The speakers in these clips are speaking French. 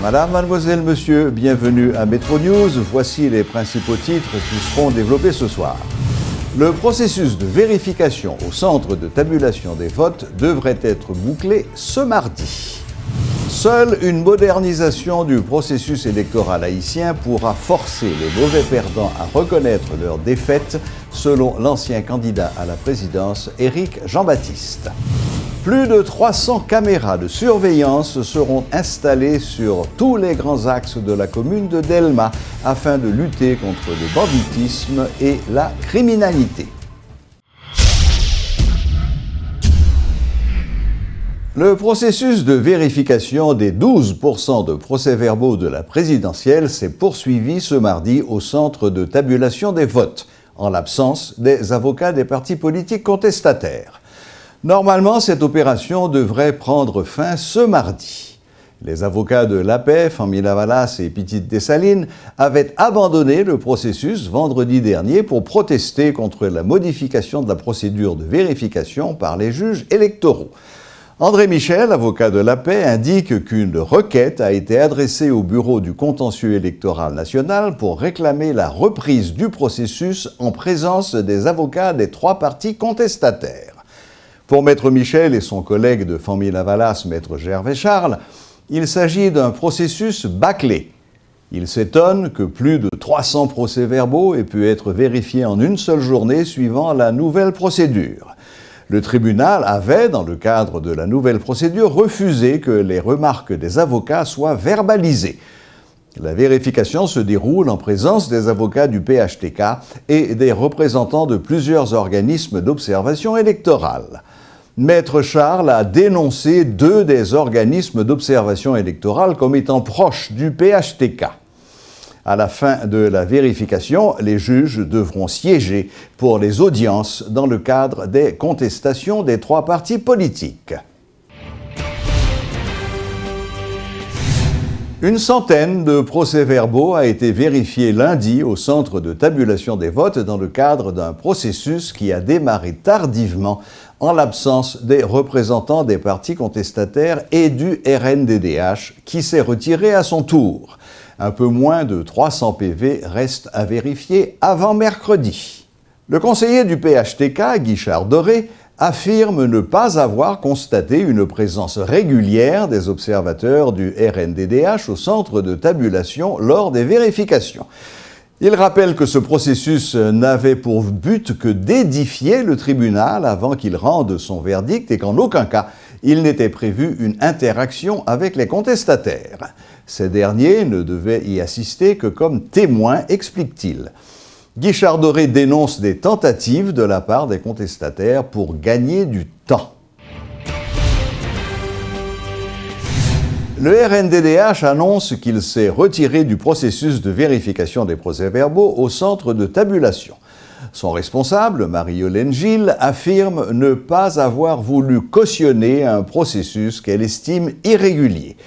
Madame, mademoiselle, monsieur, bienvenue à Métro News. Voici les principaux titres qui seront développés ce soir. Le processus de vérification au centre de tabulation des votes devrait être bouclé ce mardi. Seule une modernisation du processus électoral haïtien pourra forcer les mauvais perdants à reconnaître leur défaite, selon l'ancien candidat à la présidence, Éric Jean-Baptiste. Plus de 300 caméras de surveillance seront installées sur tous les grands axes de la commune de Delma afin de lutter contre le banditisme et la criminalité. Le processus de vérification des 12% de procès-verbaux de la présidentielle s'est poursuivi ce mardi au centre de tabulation des votes, en l'absence des avocats des partis politiques contestataires. Normalement, cette opération devrait prendre fin ce mardi. Les avocats de l'APF, Famille Lavalas et Petite Dessalines, avaient abandonné le processus vendredi dernier pour protester contre la modification de la procédure de vérification par les juges électoraux. André Michel, avocat de la paix, indique qu'une requête a été adressée au Bureau du contentieux électoral national pour réclamer la reprise du processus en présence des avocats des 3 partis contestataires. Pour Maître Michel et son collègue de Famille Lavalas, Maître Gervais Charles, il s'agit d'un processus bâclé. Il s'étonne que plus de 300 procès-verbaux aient pu être vérifiés en une seule journée suivant la nouvelle procédure. Le tribunal avait, dans le cadre de la nouvelle procédure, refusé que les remarques des avocats soient verbalisées. La vérification se déroule en présence des avocats du PHTK et des représentants de plusieurs organismes d'observation électorale. Maître Charles a dénoncé 2 des organismes d'observation électorale comme étant proches du PHTK. À la fin de la vérification, les juges devront siéger pour les audiences dans le cadre des contestations des 3 partis politiques. Une centaine de procès-verbaux a été vérifiée lundi au centre de tabulation des votes dans le cadre d'un processus qui a démarré tardivement en l'absence des représentants des partis contestataires et du RNDDH qui s'est retiré à son tour. Un peu moins de 300 PV restent à vérifier avant mercredi. Le conseiller du PHTK, Guichard Doré, affirme ne pas avoir constaté une présence régulière des observateurs du RNDDH au centre de tabulation lors des vérifications. Il rappelle que ce processus n'avait pour but que d'édifier le tribunal avant qu'il rende son verdict et qu'en aucun cas il n'était prévu une interaction avec les contestataires. Ces derniers ne devaient y assister que comme témoins, explique-t-il. Guichard Doré dénonce des tentatives de la part des contestataires pour gagner du temps. Le RNDDH annonce qu'il s'est retiré du processus de vérification des procès-verbaux au centre de tabulation. Son responsable, Marie-Hélène Gilles, affirme ne pas avoir voulu cautionner un processus qu'elle estime irrégulier.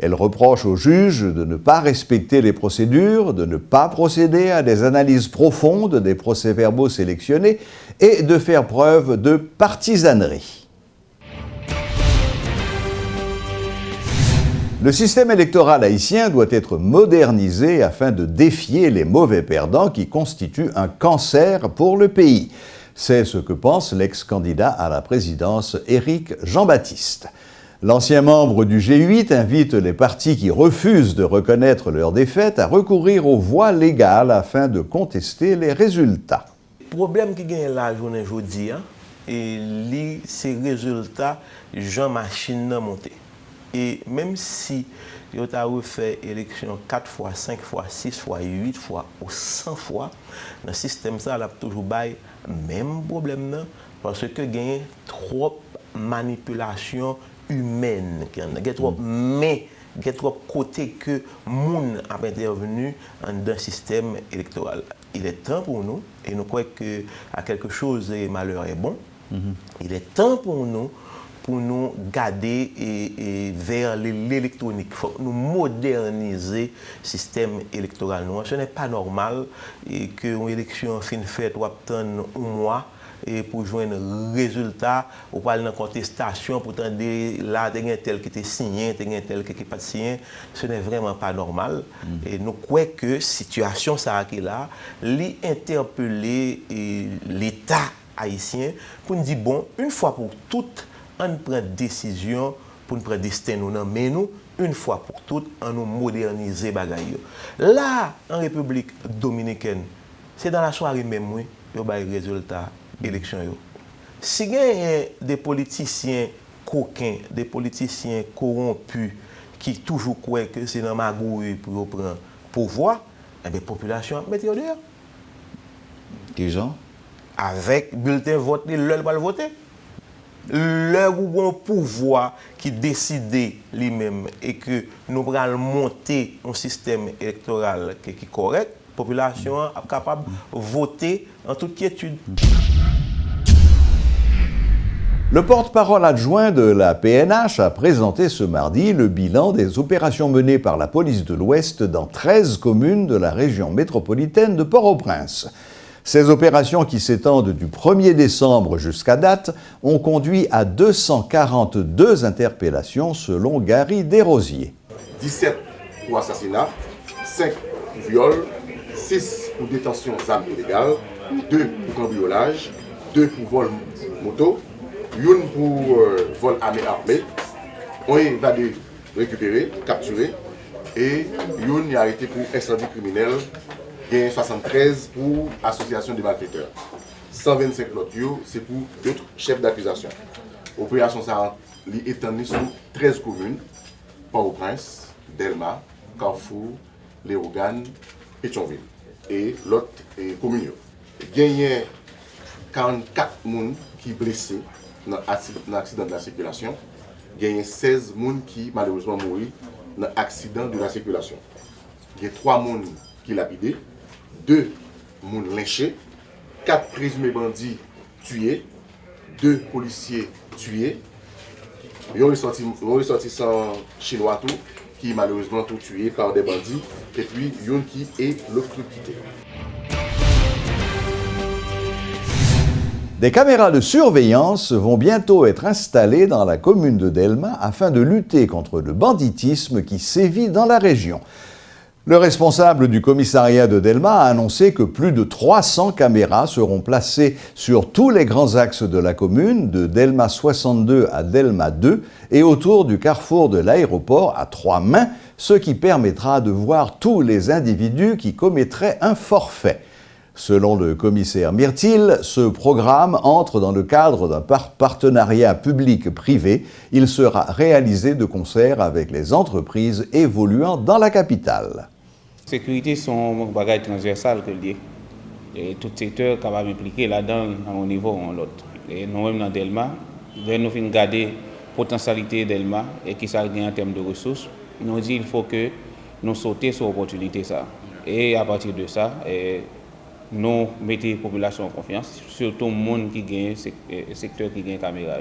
Elle reproche aux juges de ne pas respecter les procédures, de ne pas procéder à des analyses profondes des procès-verbaux sélectionnés et de faire preuve de partisanerie. Le système électoral haïtien doit être modernisé afin de défier les mauvais perdants qui constituent un cancer pour le pays. C'est ce que pense l'ex-candidat à la présidence Éric Jean-Baptiste. L'ancien membre du G8 invite les partis qui refusent de reconnaître leur défaite à recourir aux voies légales afin de contester les résultats. Le problème qui gagne la journée aujourd'hui, c'est les résultats, Jean-Machine n'a monté. Et même si vous avez refait l'élection 4 fois, 5 fois, 6 fois, 8 fois ou 100 fois, dans le système, ça a toujours le même problème parce que il y a trop de manipulation humaine. Il y a trop de côté que le monde a intervenu dans le système électoral. Il est temps pour nous, et nous croyons qu'à quelque chose, le malheur est bon, il est temps pour nous garder vers l'électronique. Il faut nous moderniser le système électoral. Ce n'est pas normal qu'une élection fin faite ou attendre un mois et pour joindre résultat ou pas dans contestation pour tendre là des tel qui était signé, des tel qui pas signé, ce n'est vraiment pas normal et nous croyons que situation ça qui là li interpeller l'État haïtien pour nous dire bon une fois pour toutes on prend décision pour nous prendre destin nous dans mais nous une fois pour toutes on nous moderniser bagaille là en République dominicaine c'est dans la soirée même oui yo bay résultat élection yo si il y a des politiciens coquins des politiciens corrompus qui toujours croient que c'est dans magouille pour prendre pouvoir et bien population mettre dehors Qui gens avec bulletin vote leur pas le voter leur bon pouvoir qui décide lui-même et que nous allons monter un système électoral qui est correct, la population est capable de voter en toute quiétude. Le porte-parole adjoint de la PNH a présenté ce mardi le bilan des opérations menées par la police de l'Ouest dans 13 communes de la région métropolitaine de Port-au-Prince. Ces opérations qui s'étendent du 1er décembre jusqu'à date ont conduit à 242 interpellations selon Gary Desrosiers. 17 pour assassinat, 5 pour viol, 6 pour détention d'armes illégales, 2 pour cambriolage, 2 pour vol moto, 1 pour vol armé, on est évadé, récupéré, capturé, et 1 est arrêté pour incendie criminel. Il y a 73 pour association de malfaiteurs. 125 autres, c'est pour d'autres chefs d'accusation. L'opération est étendue sur 13 communes, Port-au-Prince, Delma, Carrefour, Léogane, Pétionville. Et l'autre commune. Il y a 44 personnes qui sont blessées dans l'accident de la circulation. Il y a 16 personnes qui malheureusement mourent dans l'accident de la circulation. Il y a 3 personnes qui sont lapidées. 2 personnes lynchées, 4 présumés bandits tués, 2 policiers tués, ils ont ressorti sans chinois tout, qui malheureusement tout tué par des bandits, et puis une qui est électrocuté. Des caméras de surveillance vont bientôt être installées dans la commune de Delma afin de lutter contre le banditisme qui sévit dans la région. Le responsable du commissariat de Delma a annoncé que plus de 300 caméras seront placées sur tous les grands axes de la commune, de Delma 62 à Delma 2 et autour du carrefour de l'aéroport à 3 mains, ce qui permettra de voir tous les individus qui commettraient un forfait. Selon le commissaire Myrtil, ce programme entre dans le cadre d'un partenariat public-privé. Il sera réalisé de concert avec les entreprises évoluant dans la capitale. La sécurité sont un bagage transversal que lié. Et tout secteur capable d'impliquer là-dedans à un niveau ou à l'autre. Et nous-mêmes dans Delma, nous avons gardé la potentialité de Delma et qui ça gagne en termes de ressources. Nous disons qu'il faut que nous sautions sur l'opportunité. Et à partir de ça, nous mettons la population en confiance, surtout le monde qui gagne, le secteur qui gagne caméra.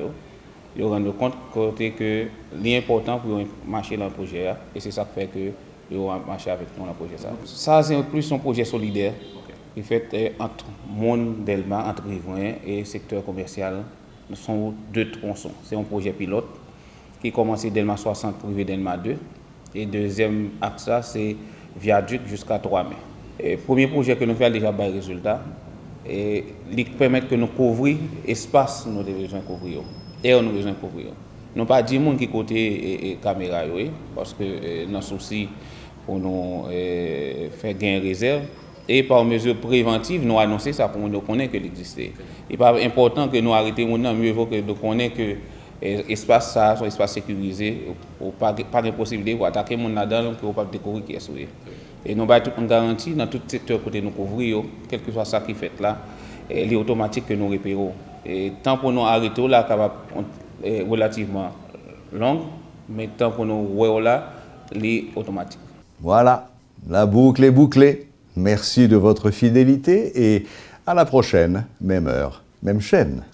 Ils se rendent compte que l'important pour marcher dans le projet, et c'est ça qui fait que ils vont marcher avec nous dans le projet. Ça, c'est plus un projet solidaire qui fait entre monde Delma, entre riverains et secteur commercial. Nous sommes 2 tronçons. C'est un projet pilote qui commence Delma 60 pour arriver Delma 2. Et deuxième axe, c'est viaduc jusqu'à 3 mai. Le premier projet que nous faisons déjà des résultats et qui permet que nous couvrions l'espace que nous avons besoin de couvrir. Et nous avons besoin de couvrir. Nous pas dit monde qui côté caméra parce que nous souci pour nous faire gain réserve et par mesure préventive nous annoncer ça pour nous connaître que l'existe. Il pas important que nous arrêtions maintenant mieux vaut que nous connaître que l'espace ça soit espace sécurisé ou pas de possibilité pour attaquer mon là-dedans pour pas découvrir qui est souillé. Et nous avons une garantie dans tout secteur côté nous couvrir, quel que soit ça qui fait là, il est automatique que nous repérons. Et tant pour nous arrêter là, capable relativement long, mais tant pour nous voir là, il est automatique. Voilà, la boucle est bouclée. Merci de votre fidélité et à la prochaine, même heure, même chaîne.